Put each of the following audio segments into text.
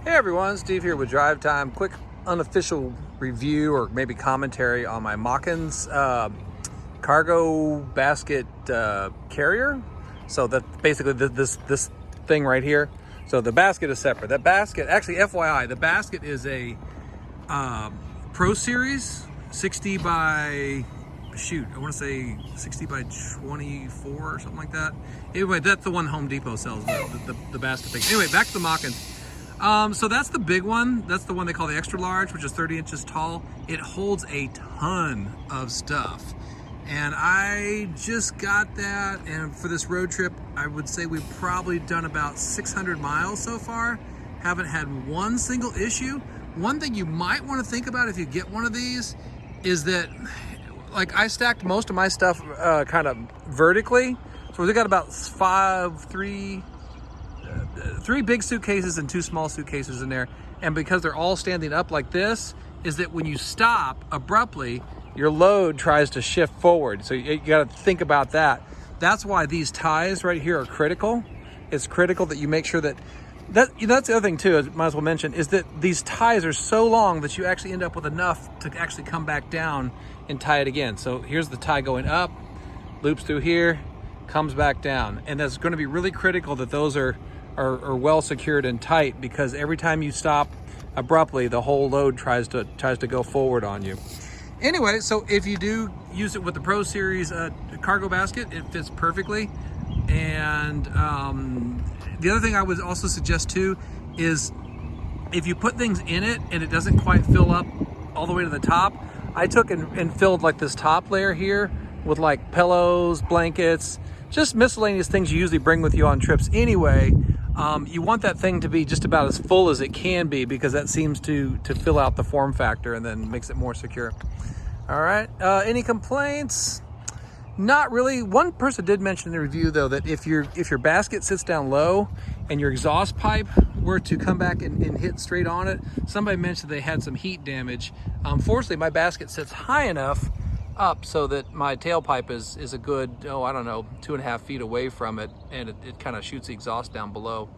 Hey everyone, Steve here with Drive Time. Quick unofficial review or maybe commentary on my Mockins Cargo Basket Carrier. So that's basically this thing right here. So the basket is separate. That basket, actually FYI, the basket is a Pro Series 60 by, I want to say 60 by 24 or something like that. Anyway, that's the one Home Depot sells, the basket thing. Anyway, back to the Mockins. So that's the big one. That's the one they call the extra large, which is 30 inches tall. It holds a ton of stuff. And I just got that, and for this road trip, I would say we've probably done about 600 miles so far. Haven't had one single issue. One thing you might want to think about if you get one of these is that, like, I stacked most of my stuff kind of vertically. So we've got about three big suitcases and two small suitcases in there. And because they're all standing up like this, is that when you stop abruptly, your load tries to shift forward. So you got to think about that. That's why these ties right here are critical. It's critical that you make sure that, that's the other thing too, I might as well mention, is that these ties are so long that you actually end up with enough to actually come back down and tie it again. So here's the tie going up, loops through here, comes back down. And that's going to be really critical that those are well secured and tight, because every time you stop abruptly, the whole load tries to go forward on you. Anyway, so if you do use it with the Pro Series cargo basket, it fits perfectly. And the other thing I would also suggest too is if you put things in it and it doesn't quite fill up all the way to the top, I took and filled like this top layer here with like pillows, blankets, just miscellaneous things you usually bring with you on trips anyway. You want that thing to be just about as full as it can be, because that seems to fill out the form factor and then makes it more secure. All right, any complaints? Not really. One person did mention in the review though that if your basket sits down low and your exhaust pipe were to come back and hit straight on it, somebody mentioned they had some heat damage. Fortunately, my basket sits high enough up so that my tailpipe is a good, I don't know, 2.5 feet away from it, and it kind of shoots the exhaust down below.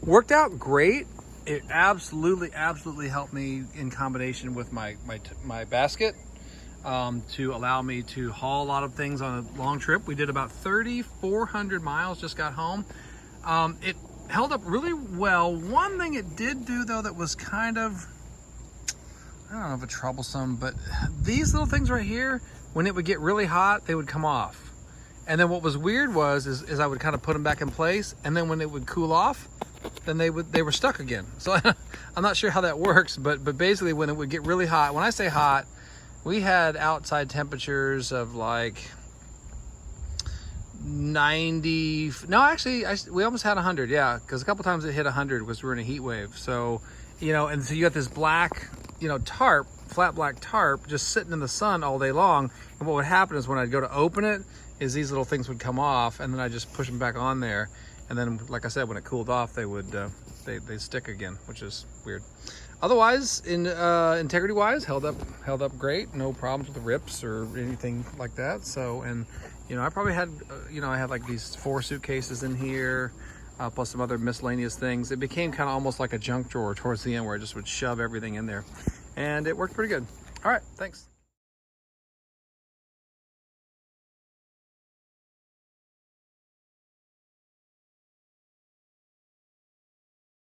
Worked out great. It absolutely helped me in combination with my basket to allow me to haul a lot of things on a long trip. We did about 3,400 miles, just got home. It held up really well. One thing it did do though that was kind of, I don't know if it's troublesome, but these little things right here, when it would get really hot, they would come off. And then what was weird is I would kind of put them back in place, and then when it would cool off, then they were stuck again. So I'm not sure how that works, but basically when it would get really hot, when I say hot, we had outside temperatures of like 90, no, actually we almost had 100, yeah, because a couple times it hit 100 because we were in a heat wave. So, and so you got this black, tarp, flat black tarp, just sitting in the sun all day long. And what would happen is when I'd go to open it, is these little things would come off, and then I just push them back on there. And then, like I said, when it cooled off, they would they stick again, which is weird. Otherwise, integrity-wise, held up great. No problems with the rips or anything like that. So, and I probably had I had like these 4 suitcases in here, plus some other miscellaneous things. It became kind of almost like a junk drawer towards the end, where I just would shove everything in there, and it worked pretty good. All right, thanks.